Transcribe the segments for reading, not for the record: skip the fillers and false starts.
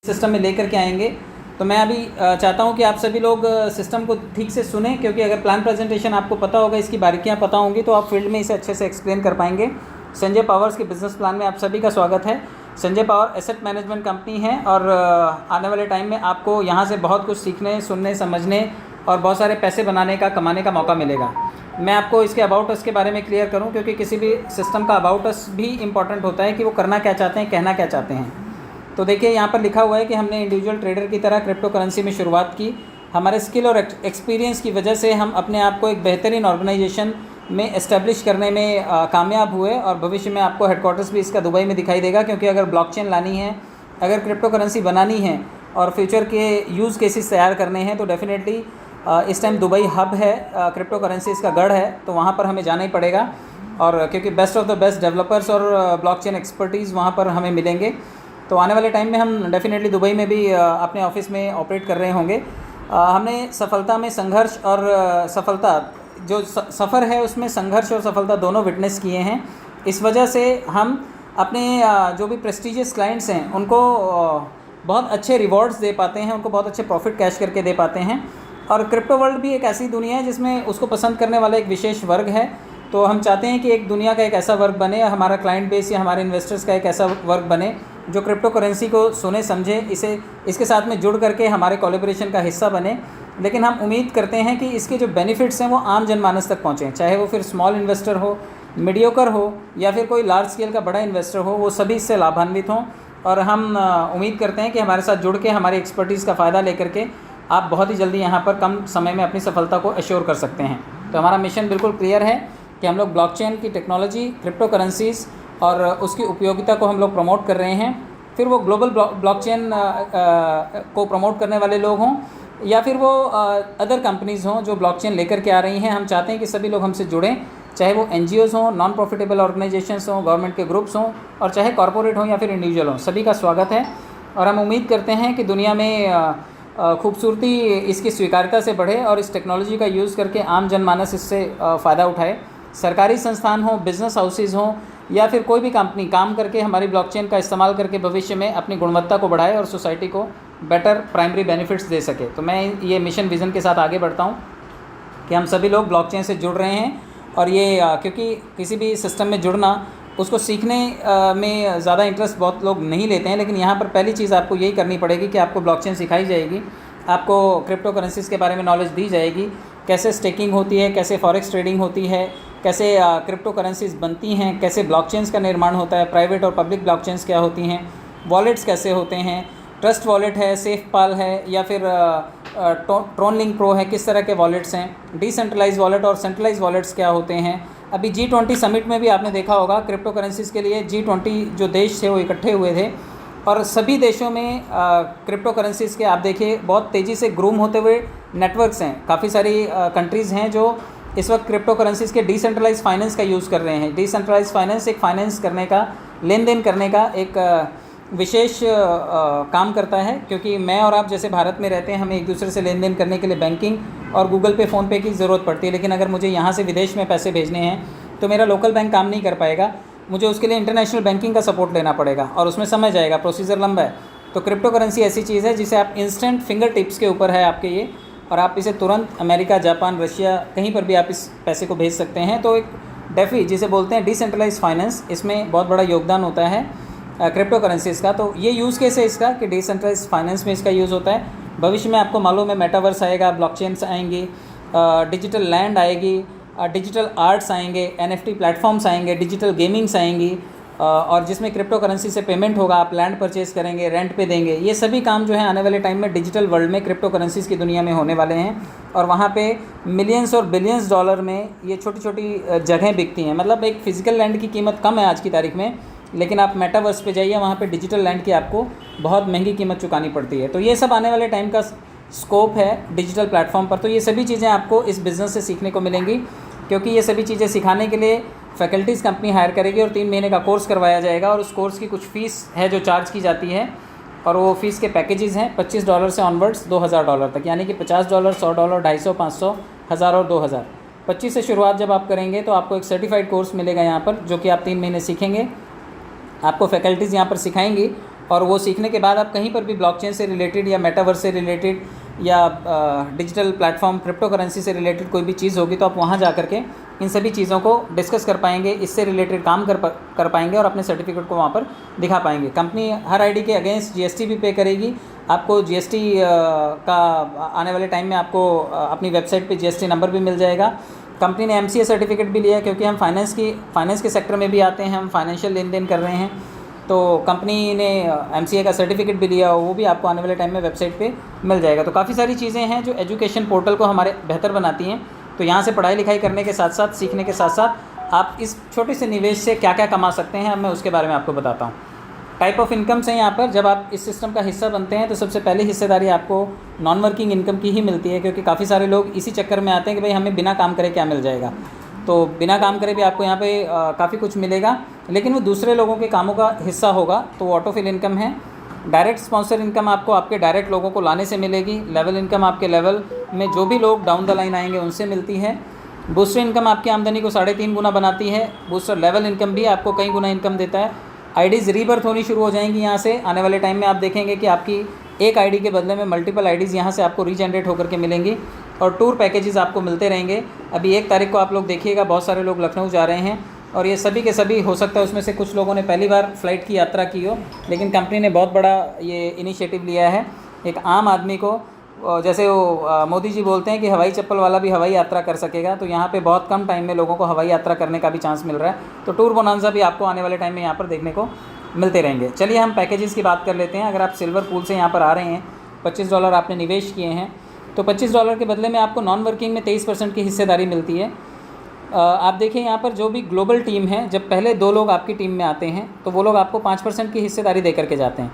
System में लेकर के आएंगे। तो मैं अभी चाहता हूं कि आप सभी लोग सिस्टम को ठीक से सुने, क्योंकि अगर प्लान प्रेजेंटेशन आपको पता होगा, इसकी बारीकियां पता होंगी, तो आप फील्ड में इसे अच्छे से एक्सप्लेन कर पाएंगे। संजय पावर्स के बिज़नेस प्लान में आप सभी का स्वागत है। Sanjay power asset management company है और आने वाले टाइम में आपको यहाँ से बहुत कुछ सीखने, सुनने, समझने और बहुत सारे पैसे बनाने का, कमाने का मौका मिलेगा। मैं आपको इसके अबाउट अस के बारे में क्लियर करूँ, क्योंकि किसी भी सिस्टम का अबाउट अस भी इम्पॉर्टेंट होता है कि वो करना क्या चाहते हैं, कहना क्या चाहते हैं। तो देखिए यहाँ पर लिखा हुआ है कि हमने इंडिविजुअल ट्रेडर की तरह क्रिप्टो करेंसी में शुरुआत की। हमारे स्किल और एक्सपीरियंस की वजह से हम अपने आप को एक बेहतरीन ऑर्गेनाइजेशन में एस्टेब्लिश करने में कामयाब हुए और भविष्य में आपको हेडक्वार्टर्स भी इसका दुबई में दिखाई देगा, क्योंकि अगर ब्लॉकचेन लानी है, अगर क्रिप्टो करेंसी बनानी है और फ्यूचर के यूज़ केसेस तैयार करने हैं, तो डेफिनेटली इस टाइम दुबई हब है, क्रिप्टो करेंसीज़ का गढ़ है, तो वहाँ पर हमें जाना ही पड़ेगा। और क्योंकि best of the best developers और ब्लॉकचेन एक्सपर्टीज़ वहाँ पर हमें मिलेंगे। तो आने वाले टाइम में हम डेफिनेटली दुबई में भी अपने ऑफिस में ऑपरेट कर रहे होंगे। हमने सफलता में संघर्ष और सफलता, जो सफ़र है उसमें संघर्ष और सफलता दोनों विटनेस किए हैं। इस वजह से हम अपने जो भी प्रेस्टीजियस क्लाइंट्स हैं उनको बहुत अच्छे रिवॉर्ड्स दे पाते हैं, उनको बहुत अच्छे प्रॉफिट कैश करके दे पाते हैं। और क्रिप्टो वर्ल्ड भी एक ऐसी दुनिया है जिसमें उसको पसंद करने वाला एक विशेष वर्ग है। तो हम चाहते हैं कि एक दुनिया का एक ऐसा वर्ग बने, हमारा क्लाइंट बेस या हमारे इन्वेस्टर्स का एक ऐसा वर्ग बने जो क्रिप्टो करेंसी को सुने, समझे, इसके साथ में जुड़ करके हमारे कोलैबोरेशन का हिस्सा बने। लेकिन हम उम्मीद करते हैं कि इसके जो बेनिफिट्स हैं वो आम जनमानस तक पहुँचें, चाहे वो फिर स्मॉल इन्वेस्टर हो, मीडियोकर हो या फिर कोई लार्ज स्केल का बड़ा इन्वेस्टर हो, वो सभी इससे लाभान्वित हों। और हम उम्मीद करते हैं कि हमारे साथ जुड़ के हमारी एक्सपर्टीज़ का फ़ायदा लेकर के आप बहुत ही जल्दी यहाँ पर कम समय में अपनी सफलता को एश्योर कर सकते हैं। तो हमारा मिशन बिल्कुल क्लियर है कि हम लोग ब्लॉकचेन की टेक्नोलॉजी, क्रिप्टो करेंसीज़ और उसकी उपयोगिता को हम लोग प्रमोट कर रहे हैं। फिर वो ग्लोबल ब्लॉकचेन को प्रमोट करने वाले लोग हों या फिर वो अदर कंपनीज़ हों जो ब्लॉकचेन लेकर के आ रही हैं, हम चाहते हैं कि सभी लोग हमसे जुड़ें, चाहे वो NGOs हों, नॉन प्रॉफिटेबल ऑर्गेनाइजेशंस हों, गवर्नमेंट के ग्रुप्स हों और चाहे कॉरपोरेट हों या फिर इंडिविजुअल हों, सभी का स्वागत है। और हम उम्मीद करते हैं कि दुनिया में खूबसूरती इसकी स्वीकार्यता से बढ़े और इस टेक्नोलॉजी का यूज़ करके आम जनमानस इससे फ़ायदा उठाए। सरकारी संस्थान हो, बिज़नेस हाउसेज़ हों या फिर कोई भी कंपनी काम करके हमारी ब्लॉकचेन का इस्तेमाल करके भविष्य में अपनी गुणवत्ता को बढ़ाए और सोसाइटी को बेटर प्राइमरी बेनिफिट्स दे सके। तो मैं ये मिशन विज़न के साथ आगे बढ़ता हूँ कि हम सभी लोग ब्लॉकचेन से जुड़ रहे हैं। और ये क्योंकि किसी भी सिस्टम में जुड़ना, उसको सीखने में ज़्यादा इंटरेस्ट बहुत लोग नहीं लेते हैं, लेकिन यहाँ पर पहली चीज़ आपको यही करनी पड़ेगी कि आपको ब्लॉकचेन सिखाई जाएगी, आपको क्रिप्टो करेंसीज़ के बारे में नॉलेज दी जाएगी, कैसे स्टेकिंग होती है, कैसे फॉरेक्स ट्रेडिंग होती है, कैसे क्रिप्टो करेंसीज़ बनती हैं, कैसे ब्लॉकचेन्स का निर्माण होता है, प्राइवेट और पब्लिक ब्लॉकचेन्स क्या होती हैं, वॉलेट्स कैसे होते हैं, ट्रस्ट वॉलेट है, सेफपाल है या फिर ट्रोन लिंक प्रो है, किस तरह के वॉलेट्स हैं, डिसेंट्रलाइज वॉलेट और सेंट्रलाइज वॉलेट्स क्या होते हैं। अभी G20 समिट में भी आपने देखा होगा क्रिप्टो करेंसीज़ के लिए G20 जो देश थे वो इकट्ठे हुए थे और सभी देशों में क्रिप्टो करेंसीज़ के आप देखिए बहुत तेज़ी से ग्रूम होते हुए नेटवर्क्स हैं। काफ़ी सारी कंट्रीज़ हैं जो इस वक्त क्रिप्टो करेंसीज़ के डिसेंट्रलाइज फाइनेंस का यूज़ कर रहे हैं। डिसेंट्रलाइज फाइनेंस एक फाइनेंस करने का, लेन देन करने का एक विशेष काम करता है, क्योंकि मैं और आप जैसे भारत में रहते हैं, हमें एक दूसरे से लेन देन करने के लिए बैंकिंग और गूगल पे, फ़ोन पे की ज़रूरत पड़ती है। लेकिन अगर मुझे यहाँ से विदेश में पैसे भेजने हैं तो मेरा लोकल बैंक काम नहीं कर पाएगा, मुझे उसके लिए इंटरनेशनल बैंकिंग का सपोर्ट लेना पड़ेगा और उसमें समय जाएगा, प्रोसीजर लंबा है। तो क्रिप्टो करेंसी ऐसी चीज़ है जिसे आप इंस्टेंट फिंगर टिप्स के ऊपर है आपके ये, और आप इसे तुरंत अमेरिका, जापान, रशिया कहीं पर भी आप इस पैसे को भेज सकते हैं। तो एक डेफी जिसे बोलते हैं डिसेंट्रलाइज फाइनेंस, इसमें बहुत बड़ा योगदान होता है क्रिप्टो करेंसीज़ का। तो ये यूज़ केस है इसका कि डिसेंट्रलाइज फाइनेंस में इसका यूज़ होता है। भविष्य में आपको मालूम है मेटावर्स आएगा, ब्लॉकचेन्स आएंगी, डिजिटल लैंड आएगी, डिजिटल आर्ट्स आएंगे, NFT प्लेटफॉर्म्स आएंगे, डिजिटल गेमिंग्स आएंगी और जिसमें क्रिप्टो करेंसी से पेमेंट होगा, आप लैंड परचेज करेंगे, रेंट पे देंगे। ये सभी काम जो है आने वाले टाइम में डिजिटल वर्ल्ड में क्रिप्टो करेंसीज़ की दुनिया में होने वाले हैं और वहाँ पे मिलियंस और बिलियंस डॉलर में ये छोटी छोटी जगहें बिकती हैं। मतलब एक फ़िज़िकल लैंड की कीमत कम है आज की तारीख में, लेकिन आप मेटावर्स पे जाइए, वहाँ पे डिजिटल लैंड की आपको बहुत महंगी कीमत चुकानी पड़ती है। तो ये सब आने वाले टाइम का स्कोप है डिजिटल प्लेटफॉर्म पर। तो ये सभी चीज़ें आपको इस बिज़नेस से सीखने को मिलेंगी, क्योंकि ये सभी चीज़ें सिखाने के लिए फैकल्टीज़ कंपनी हायर करेगी और 3 महीने का कोर्स करवाया जाएगा और उस कोर्स की कुछ फ़ीस है जो चार्ज की जाती है और वो फ़ीस के पैकेजेस हैं $25 से ऑनवर्ड्स $2000 तक, यानी कि $50, $100, $250, $500, $1000 और $2000। 25 से शुरुआत जब आप करेंगे तो आपको एक सर्टिफाइड कोर्स मिलेगा यहाँ पर, जो कि आप 3 महीने सीखेंगे। आपको फैकल्टीज़ यहाँ पर सिखाएंगी और वो सीखने के बाद आप कहीं पर भी ब्लॉकचेन से रिलेटेड या मेटावर्स से रिलेटेड या डिजिटल प्लेटफॉर्म क्रिप्टो करेंसी से रिलेटेड कोई भी चीज़ होगी तो आप वहाँ जा कर के इन सभी चीज़ों को डिस्कस कर पाएंगे, इससे रिलेटेड काम कर पाएंगे और अपने सर्टिफिकेट को वहाँ पर दिखा पाएंगे। कंपनी हर आईडी के अगेंस्ट जीएसटी भी पे करेगी। आपको जीएसटी का आने वाले टाइम में आपको अपनी वेबसाइट पे जीएसटी नंबर भी मिल जाएगा। कंपनी ने एमसीए सर्टिफिकेट भी लिया है, क्योंकि हम फाइनेंस के सेक्टर में भी आते हैं, हम फाइनेंशियल लेन देन कर रहे हैं, तो कंपनी ने एमसीए का सर्टिफिकेट भी लिया, वो भी आपको आने वाले टाइम में वेबसाइट पे मिल जाएगा। तो काफ़ी सारी चीज़ें हैं जो एजुकेशन पोर्टल को हमारे बेहतर बनाती हैं। तो यहाँ से पढ़ाई लिखाई करने के साथ साथ, सीखने के साथ साथ आप इस छोटे से निवेश से क्या क्या कमा सकते हैं, अब मैं उसके बारे में आपको बताता हूँ। टाइप ऑफ इनकम्स हैं यहाँ पर। जब आप इस सिस्टम का हिस्सा बनते हैं तो सबसे पहले हिस्सेदारी आपको नॉन वर्किंग इनकम की ही मिलती है, क्योंकि काफ़ी सारे लोग इसी चक्कर में आते हैं कि भाई हमें बिना काम करे क्या मिल जाएगा। तो बिना काम करे भी आपको यहाँ पे काफ़ी कुछ मिलेगा, लेकिन वो दूसरे लोगों के कामों का हिस्सा होगा, तो वो ऑटोफिल इनकम है। डायरेक्ट स्पॉन्सर इनकम आपको आपके डायरेक्ट लोगों को लाने से मिलेगी। लेवल इनकम आपके लेवल में जो भी लोग डाउन द लाइन आएंगे उनसे मिलती है। बूस्टर इनकम आपकी आमदनी को 3.5 गुना बनाती है। बूस्टर लेवल इनकम भी आपको कई गुना इनकम देता है। आईडीज़ रीबर्थ होनी शुरू हो जाएंगी यहाँ से। आने वाले टाइम में आप देखेंगे कि आपकी एक आईडी के बदले में मल्टीपल आईडीज़ यहाँ से आपको रीजनरेट होकर के मिलेंगी, और टूर पैकेजेस आपको मिलते रहेंगे। अभी 1 तारीख को आप लोग देखिएगा, बहुत सारे लोग लखनऊ जा रहे हैं, और ये सभी के सभी हो सकता है उसमें से कुछ लोगों ने पहली बार फ़्लाइट की यात्रा की हो, लेकिन कंपनी ने बहुत बड़ा ये इनिशिएटिव लिया है। एक आम आदमी को, जैसे वो मोदी जी बोलते हैं कि हवाई चप्पल वाला भी हवाई यात्रा कर सकेगा, तो यहाँ पे बहुत कम टाइम में लोगों को हवाई यात्रा करने का भी चांस मिल रहा है। तो टूर बोनांजा भी आपको आने वाले टाइम में यहाँ पर देखने को मिलते रहेंगे। चलिए हम पैकेजेस की बात कर लेते हैं। अगर आप सिल्वर पूल से यहाँ पर आ रहे हैं, $25 आपने निवेश किए हैं, तो $25 के बदले में आपको नॉन वर्किंग में 23% की हिस्सेदारी मिलती है। आप देखिए यहाँ पर जो भी ग्लोबल टीम है, जब पहले 2 लोग आपकी टीम में आते हैं तो वो लोग आपको 5% की हिस्सेदारी दे करके जाते हैं।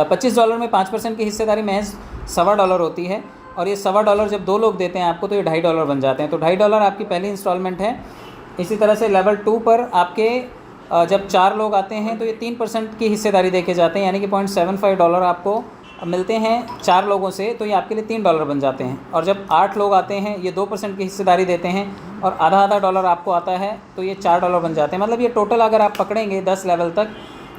$25 में 5% की हिस्सेदारी महज $1.25 होती है, और ये $1.25 जब 2 लोग देते हैं आपको तो ये $2.50 बन जाते हैं। तो $2.50 आपकी पहली इंस्टॉलमेंट है। इसी तरह से लेवल 2 पर आपके जब 4 लोग आते हैं तो ये 3% की हिस्सेदारी दे के जाते हैं, यानी कि $0.75 आपको मिलते हैं 4 लोगों से, तो ये आपके लिए $3 बन जाते हैं। और जब 8 लोग आते हैं, ये 2% की हिस्सेदारी देते हैं और आधा $1 आपको आता है, तो ये $4 बन जाते हैं। मतलब ये टोटल अगर आप पकड़ेंगे 10 लेवल तक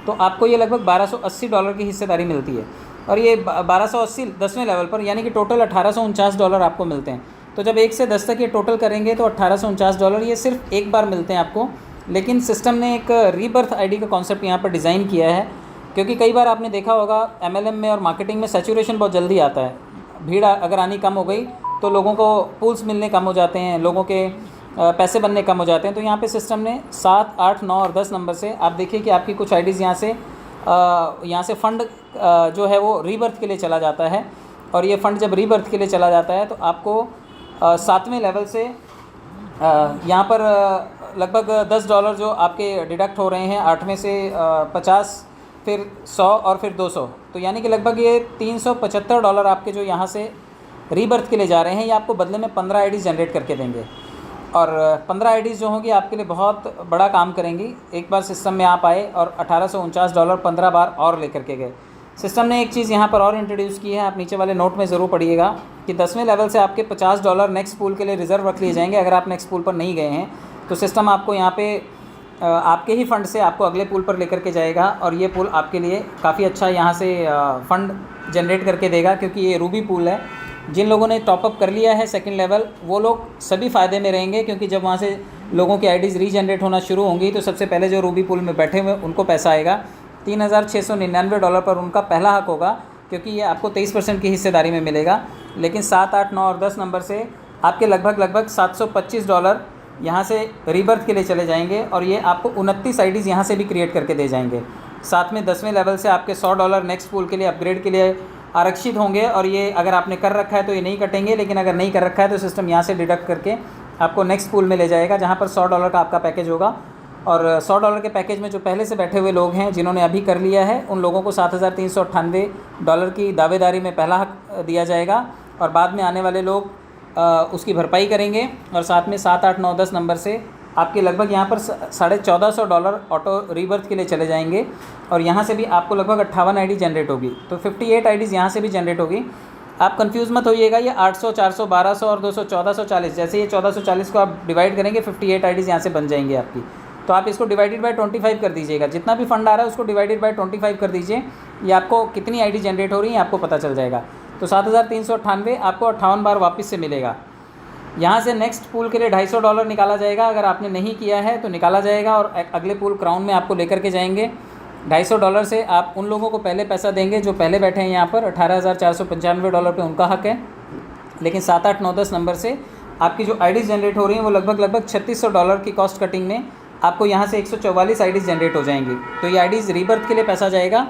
तो आपको ये लगभग $1280 की हिस्सेदारी मिलती है, और ये 1280 10वें लेवल पर, यानी कि टोटल $1849 आपको मिलते हैं। तो जब 1 से 10 तक ये टोटल करेंगे तो $1849 ये सिर्फ एक बार मिलते हैं आपको। लेकिन सिस्टम ने एक रीबर्थ आईडी का कॉन्सेप्ट यहाँ पर डिज़ाइन किया है, क्योंकि कई बार आपने देखा होगा एमएलएम में और मार्केटिंग में सैचुरेशन बहुत जल्दी आता है। भीड़ अगर आनी कम हो गई तो लोगों को पूल्स मिलने कम हो जाते हैं, लोगों के पैसे बनने कम हो जाते हैं। तो यहाँ पे सिस्टम ने 7, 8, 9 और 10 नंबर से आप देखिए कि आपकी कुछ आईडीज़ यहाँ से फ़ंड जो है वो रीबर्थ के लिए चला जाता है, और ये फ़ंड जब रीबर्थ के लिए चला जाता है तो आपको 7वें लेवल से यहाँ पर लगभग $10 जो आपके डिडक्ट हो रहे हैं, 8वें से 50, फिर 100 और फिर 200, तो यानी कि लगभग ये $375 आपके जो यहाँ से रीबर्थ के लिए जा रहे हैं, ये आपको बदले में 15 आईडीज़ जनरेट करके देंगे। और 15 आईडीज़ जो होंगी आपके लिए बहुत बड़ा काम करेंगी। एक बार सिस्टम में आप आए और $1849 15 बार और लेकर के गए। सिस्टम ने एक चीज़ यहाँ पर और इंट्रोड्यूस की है, आप नीचे वाले नोट में ज़रूर पढ़िएगा, कि 10वें लेवल से आपके $50 नेक्स्ट पूल के लिए रिज़र्व रख लिए जाएंगे। अगर आप नेक्स्ट पूल पर नहीं गए हैं तो सिस्टम आपको यहाँ पे आपके ही फ़ंड से आपको अगले पूल पर लेकर के जाएगा, और ये पूल आपके लिए काफ़ी अच्छा यहाँ से फ़ंड जनरेट करके देगा, क्योंकि ये रूबी पूल है। जिन लोगों ने टॉपअप कर लिया है 2nd लेवल, वो लोग सभी फ़ायदे में रहेंगे, क्योंकि जब वहाँ से लोगों की आईडीज़ रीजनरेट होना शुरू होंगी तो सबसे पहले जो रूबी पूल में बैठे हुए उनको पैसा आएगा। $3,699 पर उनका पहला हक होगा, क्योंकि ये आपको 23% की हिस्सेदारी में मिलेगा। लेकिन 7, 8, 9 और 10 नंबर से आपके लगभग $725 यहाँ से रीबर्थ के लिए चले जाएंगे, और ये आपको 29 आईडीज़ यहाँ से भी क्रिएट करके दे जाएंगे। साथ में 10वें लेवल से आपके $100 नेक्स्ट पूल के लिए अपग्रेड के लिए आरक्षित होंगे, और ये अगर आपने कर रखा है तो ये नहीं कटेंगे, लेकिन अगर नहीं कर रखा है तो सिस्टम यहाँ से डिडक्ट करके आपको नेक्स्ट पूल में ले जाएगा, जहाँ पर $100 का आपका पैकेज होगा। और $100 के पैकेज में जो पहले से बैठे हुए लोग हैं, जिन्होंने अभी कर लिया है, उन लोगों को $7,398 की दावेदारी में पहला हक दिया जाएगा, और बाद में आने वाले लोग उसकी भरपाई करेंगे। और साथ में 7, 8, 9, 10 नंबर से आपके लगभग यहाँ पर $1,400 ऑटो रीबर्थ के लिए चले जाएंगे, और यहाँ से भी आपको लगभग 58 आईडी जनरेट होगी। तो 58 आईडीज़ यहाँ से भी जनरेट होगी। आप कंफ्यूज मत होइएगा, ये 800, 400, 1200 और 200, 1440, जैसे ये 1440 को आप डिवाइड करेंगे 58 आईडीज़ यहाँ से बन जाएंगी आपकी। तो आप इसको डिवाइडेड बाय 25 कर दीजिएगा, जितना भी फंड आ रहा है उसको डिवाइडेड बाय 25 कर दीजिए, ये आपको कितनी आईडी जनरेट हो रही है आपको पता चल जाएगा। तो 7,398 आपको 58 बार वापस से मिलेगा। यहाँ से नेक्स्ट पूल के लिए $250 निकाला जाएगा, अगर आपने नहीं किया है तो निकाला जाएगा, और अगले पूल क्राउन में आपको लेकर के जाएंगे। $250 से आप उन लोगों को पहले पैसा देंगे जो पहले बैठे हैं यहाँ पर, $18,495 पे उनका हक है। लेकिन 7, 8, 9, 10 नंबर से आपकी जो आईडीज़ जनरेट हो रही हैं वो लगभग $3600 की कॉस्ट कटिंग में आपको यहाँ से 144 आईडीज़ जनरेट हो जाएंगी। तो ये आईडीज़ रीबर्थ के लिए पैसा जाएगा,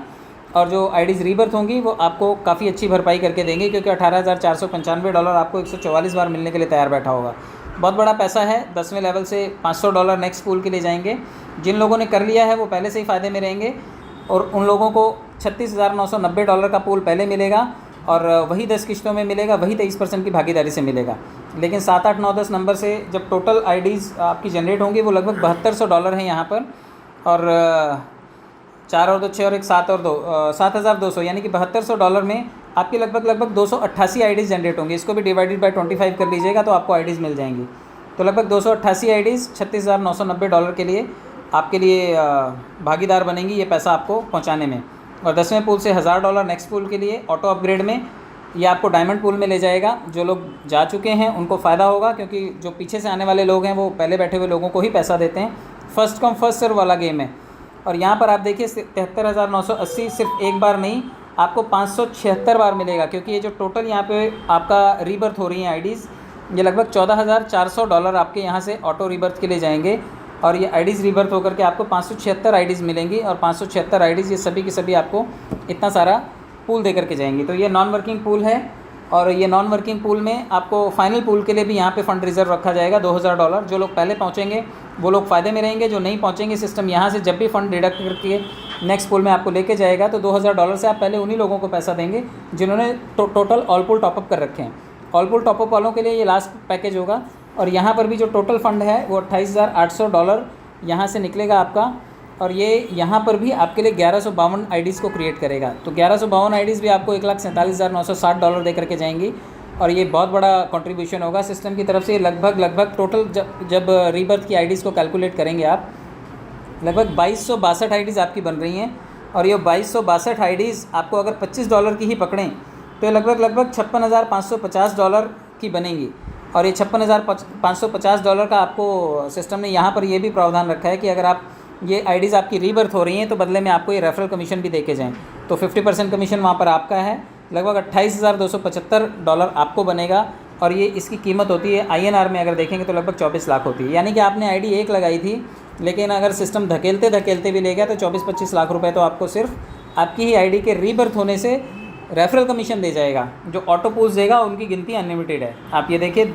और जो आईडीज़ रीबर्थ होंगी वो आपको काफ़ी अच्छी भरपाई करके देंगे, क्योंकि $18,495 आपको 144 बार मिलने के लिए तैयार बैठा होगा। बहुत बड़ा पैसा है। 10वें लेवल से $500 नेक्स्ट पूल के लिए जाएंगे। जिन लोगों ने कर लिया है वो पहले से ही फ़ायदे में रहेंगे, और उन लोगों को $36,990 का पूल पहले मिलेगा, और वही 10 किश्तों में मिलेगा, वही 23% की भागीदारी से मिलेगा। लेकिन 7, 8, 9, 10 नंबर से जब टोटल आईडीज़ आपकी जनरेट होंगी वो लगभग $7200 हैं यहाँ पर, और 4 और 2 6 और 1 7 और 2 $7,200, यानी कि $7200 में आपकी लगभग 288 आईडीज़ जनरेट होंगी। इसको भी डिवाइडेड बाय 25 कर लीजिएगा तो आपको आईडीज़ मिल जाएंगी। तो लगभग 288 आईडीज़ $36,990 के लिए आपके लिए भागीदार बनेंगी ये पैसा आपको पहुंचाने में। और 10वें पूल से $1000 नेक्स्ट पूल के लिए ऑटो अपग्रेड में, ये आपको डायमंड पूल में ले जाएगा। जो लोग जा चुके हैं उनको फ़ायदा होगा, क्योंकि जो पीछे से आने वाले लोग हैं वो पहले बैठे हुए लोगों को ही पैसा देते हैं। फर्स्ट कम फर्स्ट सर्व वाला गेम है। और यहाँ पर आप देखिए 73,980 सिर्फ एक बार नहीं, आपको 576 बार मिलेगा, क्योंकि ये जो टोटल यहाँ पे आपका रीबर्थ हो रही हैं आईडीज़, ये लगभग $14,400 आपके यहाँ से ऑटो रीबर्थ के लिए जाएंगे, और ये आईडीज़ रीबर्थ होकर के आपको 576 आईडीज़ मिलेंगी, और 576 आईडीज़ ये सभी की सभी आपको इतना सारा पूल दे करके जाएंगी। तो ये नॉन वर्किंग पूल है, और ये नॉन वर्किंग पूल में आपको फाइनल पूल के लिए भी यहाँ पे फ़ंड रिज़र्व रखा जाएगा $2000। जो लोग पहले पहुँचेंगे वो लोग फ़ायदे में रहेंगे, जो नहीं पहुँचेंगे सिस्टम यहाँ से जब भी फ़ंड डिडक्ट करके नेक्स्ट पूल में आपको लेके जाएगा, तो $2000 से आप पहले उन्हीं लोगों को पैसा देंगे जिन्होंने टोटल ऑल पूल टॉपअप कर रखे हैं। ऑल पूल टॉपअप वालों के लिए ये लास्ट पैकेज होगा। और यहाँ पर भी जो टोटल फ़ंड है वो $28,800 यहाँ से निकलेगा आपका, और ये यहाँ पर भी आपके लिए 1152 आईडीज़ को क्रिएट करेगा। तो 1152 आईडीज़ भी आपको $1,47,960 दे करके जाएंगी, और ये बहुत बड़ा कंट्रीब्यूशन होगा सिस्टम की तरफ से। लगभग टोटल जब रीबर्थ की आईडीज़ को कैलकुलेट करेंगे आप, लगभग 2262 आईडीज़ आपकी बन रही हैं। और ये 2262 आईडीज़ आपको अगर $25 की ही पकड़ें तो ये लगभग $56,550 की बनेंगी। और ये $56,550 का आपको सिस्टम ने यहाँ पर ये भी प्रावधान रखा है कि अगर आप ये आईडीज़ आपकी रीबर्थ हो रही हैं तो बदले में आपको ये रेफरल कमीशन भी दे के जाएँ, तो 50% कमीशन वहाँ पर आपका है। लगभग $28,275 आपको बनेगा, और ये इसकी कीमत होती है INR में अगर देखेंगे तो लगभग 24 लाख होती है। यानी कि आपने आईडी एक लगाई थी, लेकिन अगर सिस्टम धकेलते भी ले गया तो 24-25 लाख रुपए तो आपको सिर्फ आपकी ही आईडी के रीबर्थ होने से रेफरल कमीशन दे जाएगा। जो ऑटो पूल्स देगा उनकी गिनती अनलिमिटेड है। आप ये देखिए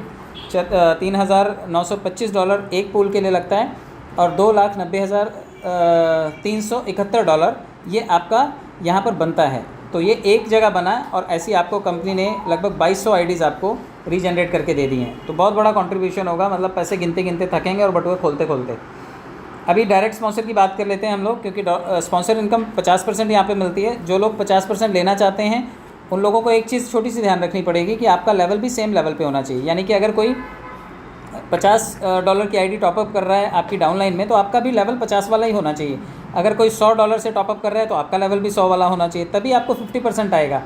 $3,925 एक पूल के लिए लगता है, और $2,90,371 ये आपका यहाँ पर बनता है। तो ये एक जगह बना, और ऐसी आपको कंपनी ने लगभग 2200 आईडीज़ आपको रीजनरेट करके दे दी हैं। तो बहुत बड़ा कंट्रीब्यूशन होगा, मतलब पैसे गिनते थकेंगे और बटुए खोलते। अभी डायरेक्ट स्पॉन्सर की बात कर लेते हैं हम लोग, क्योंकि स्पॉन्सर इनकम 50% यहाँ पे मिलती है। जो लोग 50% लेना चाहते हैं उन लोगों को एक चीज़ छोटी सी ध्यान रखनी पड़ेगी कि आपका लेवल भी सेम लेवल पे होना चाहिए। यानी कि अगर कोई $50 की आईडी टॉपअप कर रहा है आपकी डाउनलाइन में, तो आपका भी लेवल 50 वाला ही होना चाहिए। अगर कोई $100 से टॉपअप कर रहा है तो आपका लेवल भी 100 वाला होना चाहिए, तभी आपको 50% आएगा।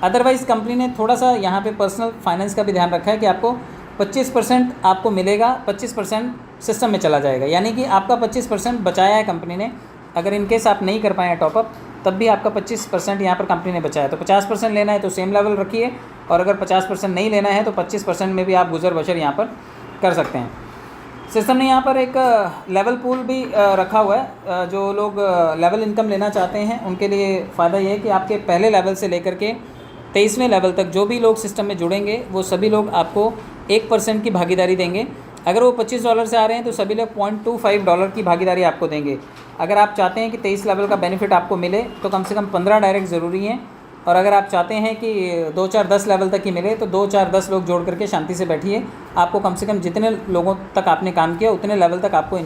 अदरवाइज़ कंपनी ने थोड़ा सा यहाँ पे पर्सनल फाइनेंस का भी ध्यान रखा है कि आपको 25% आपको मिलेगा, 25% सिस्टम में चला जाएगा। यानी कि आपका 25% बचाया है कंपनी ने। अगर इन केस आप नहीं कर पाए टॉपअप, तब भी आपका 25% यहाँ पर कंपनी ने बचाया। तो 50% लेना है तो सेम लेवल रखिए, और अगर 50% नहीं लेना है तो 25% में भी आप गुजर बसर यहाँ पर कर सकते हैं। सिस्टम ने यहाँ पर एक लेवल पूल भी रखा हुआ है। जो लोग लेवल इनकम लेना चाहते हैं उनके लिए फ़ायदा ये है कि आपके पहले लेवल से लेकर के 23वें लेवल तक जो भी लोग सिस्टम में जुड़ेंगे वो सभी लोग आपको 1% की भागीदारी देंगे। अगर वो $25 से आ रहे हैं तो सभी लोग $0.25 की भागीदारी आपको देंगे। अगर आप चाहते हैं कि 23 लेवल का बेनिफिट आपको मिले तो कम से कम 15 डायरेक्ट ज़रूरी हैं, और अगर आप चाहते हैं कि 2, 4, 10 लेवल तक ही मिले तो 2, 4, 10 लोग जोड़ करके शांति से बैठिए। आपको कम से कम जितने लोगों तक आपने काम किया उतने लेवल तक आपको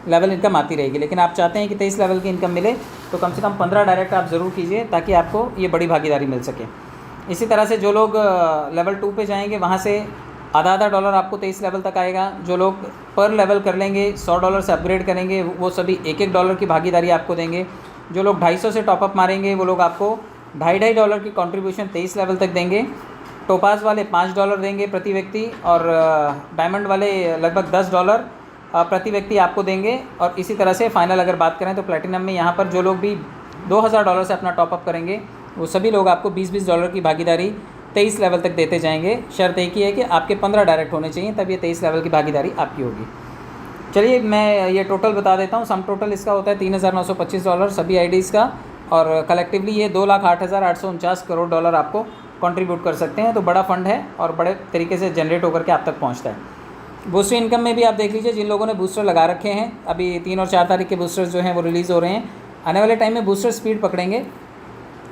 लेवल इनकम आती रहेगी। लेकिन आप चाहते हैं कि 23 लेवल की इनकम मिले तो कम से कम 15 डायरेक्ट आप ज़रूर कीजिए, ताकि आपको ये बड़ी भागीदारी मिल सके। इसी तरह से जो लोग लेवल 2 पे जाएंगे वहाँ से आधा आधा डॉलर आपको 23 लेवल तक आएगा। जो लोग पर लेवल कर लेंगे, $100 से अपग्रेड करेंगे, वो सभी $1 की भागीदारी आपको देंगे। जो लोग 250 से टॉपअप मारेंगे वो लोग आपको $2.5 की कंट्रीब्यूशन 23 लेवल तक देंगे। टोपाज वाले $5 देंगे प्रति व्यक्ति, और डायमंड वाले लगभग $10 प्रति व्यक्ति आपको देंगे। और इसी तरह से फाइनल अगर बात करें तो प्लैटिनम में यहाँ पर जो लोग भी $2000 से अपना टॉपअप करेंगे वो सभी लोग आपको $20 की भागीदारी 23 लेवल तक देते जाएंगे। शर्त एक ही है कि आपके 15 डायरेक्ट होने चाहिए, तब ये 23 लेवल की भागीदारी आपकी होगी। चलिए मैं ये टोटल बता देता हूँ। सम टोटल इसका होता है $3925 सभी आईडीज़ का, और कलेक्टिवली ये $2,08,849 करोड़ आपको कंट्रीब्यूट कर सकते हैं। तो बड़ा फंड है और बड़े तरीके से जनरेट होकर के आप तक पहुँचता है। बूस्टर इनकम में भी आप देख लीजिए, जिन लोगों ने बूस्टर लगा रखे हैं, अभी 3 और 4 तारीख के बूस्टर्स जो हैं वो रिलीज़ हो रहे हैं। आने वाले टाइम में बूस्टर स्पीड पकड़ेंगे।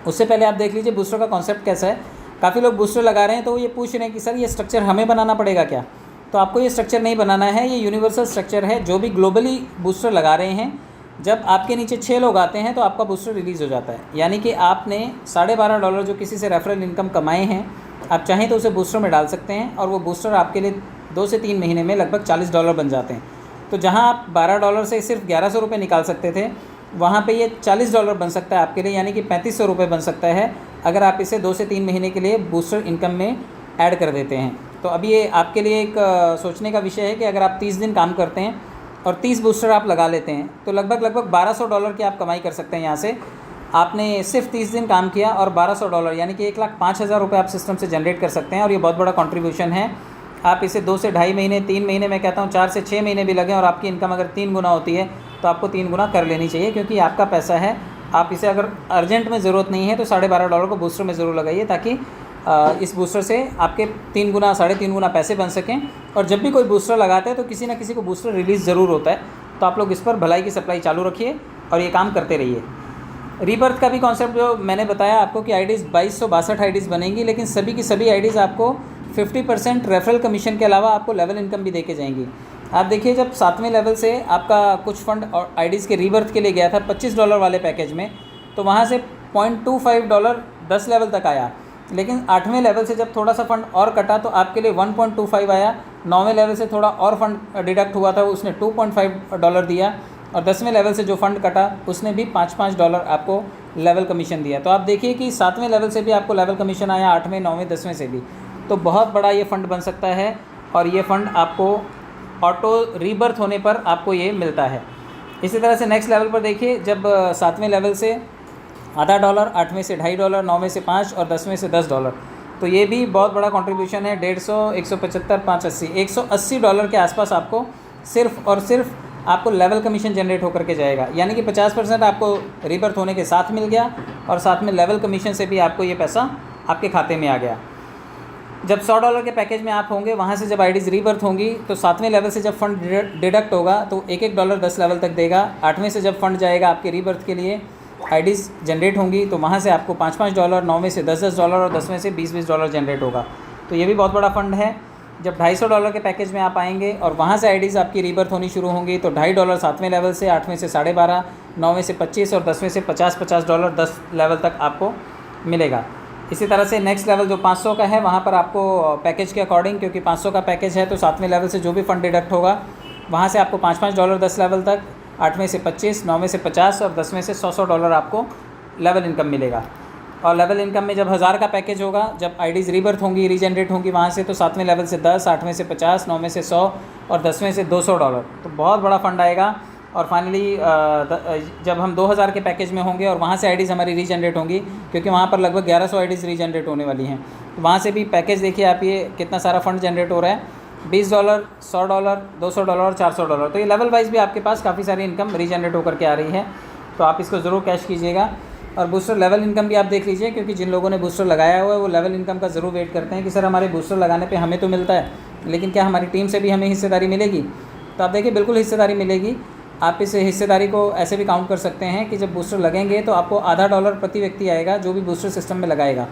उससे पहले आप देख लीजिए बूस्टर का कॉन्सेप्ट कैसा है। काफ़ी लोग बूस्टर लगा रहे हैं तो ये पूछ रहे हैं कि सर ये स्ट्रक्चर हमें बनाना पड़ेगा क्या? तो आपको ये स्ट्रक्चर नहीं बनाना है, ये यूनिवर्सल स्ट्रक्चर है। जो भी ग्लोबली बूस्टर लगा रहे हैं, जब आपके नीचे 6 लोग आते हैं तो आपका बूस्टर रिलीज़ हो जाता है। यानी कि आपने $12.5 जो किसी से रेफरल इनकम कमाए हैं, आप चाहें तो उसे बूस्टर में डाल सकते हैं, और वो बूस्टर आपके लिए 2 से 3 महीने में लगभग $40 बन जाते हैं। तो जहाँ आप $12 से सिर्फ ₹1100 निकाल सकते थे, वहाँ पे ये $40 बन सकता है आपके लिए, यानी कि ₹3500 बन सकता है अगर आप इसे 2 से 3 महीने के लिए बूस्टर इनकम में ऐड कर देते हैं। तो अब ये आपके लिए एक सोचने का विषय है कि अगर आप 30 दिन काम करते हैं और 30 बूस्टर आप लगा लेते हैं तो लगभग $1200 की आप कमाई कर सकते हैं। यहाँ से आपने सिर्फ 30 दिन काम किया और $1200 यानी कि 1,05,000 आप सिस्टम से जनरेट कर सकते हैं, और ये बहुत बड़ा कंट्रीब्यूशन है। आप इसे 2 से ढाई महीने, 3 महीने, मैं कहता हूँ 4 से 6 महीने भी लगें, और आपकी इनकम अगर 3 गुना होती है तो आपको 3 गुना कर लेनी चाहिए, क्योंकि आपका पैसा है। आप इसे अगर अर्जेंट में ज़रूरत नहीं है तो $12.5 को बूस्टर में ज़रूर लगाइए, ताकि इस बूस्टर से आपके 3 गुना, 3.5 गुना पैसे बन सकें। और जब भी कोई बूस्टर लगाता है तो किसी न किसी को बूस्टर रिलीज़ ज़रूर होता है। तो आप लोग इस पर भलाई की सप्लाई चालू रखिए और ये काम करते रहिए। रीबर्थ का भी कॉन्सेप्ट जो मैंने बताया आपको कि आईडीज़ 2262 आईडीज़ बनेंगी, लेकिन सभी की सभी आईडीज़ आपको 50% रेफरल कमीशन के अलावा आपको लेवल इनकम भी देके जाएंगी। आप देखिए, जब 7वें लेवल से आपका कुछ फंड और आईडीज़ के रीबर्थ के लिए गया था $25 वाले पैकेज में, तो वहाँ से $0.25 10 लेवल तक आया। लेकिन 8वें लेवल से जब थोड़ा सा फंड और कटा तो आपके लिए 1.25 आया। 9वें लेवल से थोड़ा और फंड डिडक्ट हुआ था, उसने $2.5 दिया, और 10वें लेवल से जो फंड कटा उसने भी $5 आपको लेवल कमीशन दिया। तो आप देखिए कि 7वें लेवल से भी आपको लेवल कमीशन आया, 8वें, 9वें, 10वें से भी। तो बहुत बड़ा ये फ़ंड बन सकता है, और ये फ़ंड आपको ऑटो रीबर्थ होने पर आपको ये मिलता है। इसी तरह से नेक्स्ट लेवल पर देखिए, जब 7वें लेवल से $0.5, 8वें से $2.5, 9वें से 5 और 10वें से $10, तो ये भी बहुत बड़ा कंट्रीब्यूशन है। 150, 175, 580, $180 के आसपास आपको सिर्फ और सिर्फ आपको लेवल कमीशन जनरेट होकर के जाएगा। यानी कि 50% आपको रीबर्थ होने के साथ मिल गया, और साथ में लेवल कमीशन से भी आपको ये पैसा आपके खाते में आ गया। जब $100 के पैकेज में आप होंगे, वहाँ से जब आईडीज़ रीबर्थ होंगी तो 7वें लेवल से जब फंड डिडक्ट होगा तो $1 10 लेवल तक देगा। 8वें से जब फंड जाएगा आपके रीबर्थ के लिए, आईडीज़ जनरेट होंगी तो वहाँ से आपको $5-5, 9वें से $10-10 और 10वें से $20-20 जनरेट होगा। तो ये भी बहुत बड़ा फंड है। जब $250 के पैकेज में आप आएंगे और वहाँ से आईडीज़ आपकी रीबर्थ होनी शुरू होंगी तो $2.5 7वें लेवल से, 8वें से 12.5, 9वें से 25 और 10वें से $50 10 लेवल तक आपको मिलेगा। इसी तरह से नेक्स्ट लेवल जो 500 का है, वहाँ पर आपको पैकेज के अकॉर्डिंग, क्योंकि 500 का पैकेज है तो 7वें लेवल से जो भी फंड डिडक्ट होगा वहाँ से आपको $5-5 10 लेवल तक, 8वें से 25, 9वें से 50 और 10वें से $100 आपको लेवल इनकम मिलेगा। और लेवल इनकम में जब 1000 का पैकेज होगा, जब आईडीज़ रीबर्थ होंगी, रीजनरेट होंगी वहाँ से, तो 7वें लेवल से 10, 8वें से 50, 9वें से 100 और 10वें से $200। तो बहुत बड़ा फंड आएगा। और फाइनली जब हम 2000 के पैकेज में होंगे और वहाँ से आईडीज़ हमारी रीजनरेट होंगी, क्योंकि वहाँ पर लगभग 1100 आईडीज़ रीजनरेट होने वाली हैं, तो वहाँ से भी पैकेज देखिए आप, ये कितना सारा फंड जनरेट हो रहा है, $20, $100, $200 और $400। तो ये लेवल वाइज भी आपके पास काफ़ी सारी इनकम रीजनरेट होकर के आ रही है। तो आप इसको ज़रूर कैश कीजिएगा। और बूस्टर लेवल इनकम भी आप देख लीजिए, क्योंकि जिन लोगों ने बूस्टर लगाया हुआ है वो लेवल इनकम का ज़रूर वेट करते हैं कि सर हमारे बूस्टर लगाने पे हमें तो मिलता है, लेकिन क्या हमारी टीम से भी हमें हिस्सेदारी मिलेगी? तो आप देखिए, बिल्कुल हिस्सेदारी मिलेगी। आप इस हिस्सेदारी को ऐसे भी काउंट कर सकते हैं कि जब बूस्टर लगेंगे तो आपको $0.5 प्रति व्यक्ति आएगा जो भी बूस्टर सिस्टम में लगाएगा।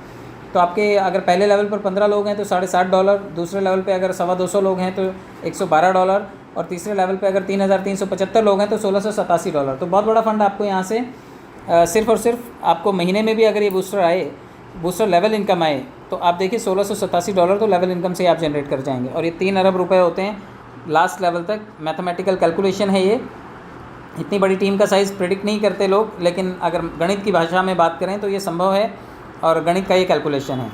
तो आपके अगर पहले लेवल पर 15 लोग हैं तो $60.5, दूसरे लेवल पे अगर 225 लोग हैं तो $112, और तीसरे लेवल पे अगर 3375 लोग हैं तो $1687। तो बहुत बड़ा फंड आपको यहाँ से सिर्फ़ और सिर्फ आपको महीने में भी अगर ये बूस्टर आए, बूस्टर लेवल इनकम आए, तो आप देखिए $1687 तो लेवल इनकम से आप जनरेट कर जाएंगे, और ये 3 अरब रुपए होते हैं लास्ट लेवल तक। मैथमेटिकल कैलकुलेशन है ये, इतनी बड़ी टीम का साइज़ प्रिडिक्ट नहीं करते लोग, लेकिन अगर गणित की भाषा में बात करें तो ये संभव है, और गणित का ये कैलकुलेशन है।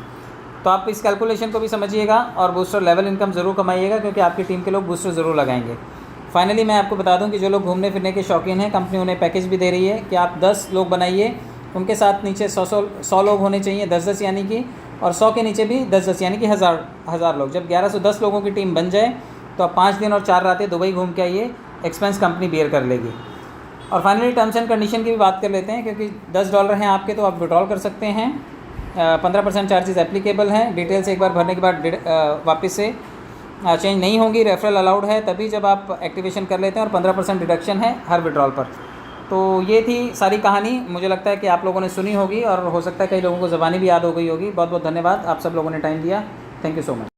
तो आप इस कैलकुलेशन को भी समझिएगा और बूस्टर लेवल इनकम ज़रूर कमाइएगा, क्योंकि आपकी टीम के लोग बूस्टर ज़रूर लगाएंगे। फाइनली मैं आपको बता दूं कि जो लोग घूमने फिरने के शौकीन हैं, कंपनी उन्हें पैकेज भी दे रही है कि आप 10 लोग बनाइए, उनके साथ नीचे 100 लोग होने चाहिए, 10-10 यानी कि, और 100 के नीचे भी 10-10 यानी कि 1000 लोग। जब 1110 लोगों की टीम बन जाए तो आप 5 दिन और 4 रातें दुबई घूम के आइए, एक्सपेंस कंपनी बेयर कर लेगी। और फाइनली टर्म्स एंड कंडीशन की भी बात कर लेते हैं, क्योंकि $10 हैं आपके तो आप विड्रॉल कर सकते हैं। 15% चार्जेस एप्लीकेबल हैं, डिटेल्स एक बार भरने के बाद वापस से चेंज नहीं होंगी। रेफरल अलाउड है तभी जब आप एक्टिवेशन कर लेते हैं, और 15% डिडक्शन है हर विड्रॉल पर। तो ये थी सारी कहानी, मुझे लगता है कि आप लोगों ने सुनी होगी, और हो सकता है कई लोगों को ज़बानी भी याद हो गई होगी। बहुत बहुत धन्यवाद, आप सब लोगों ने टाइम दिया। Thank you so much.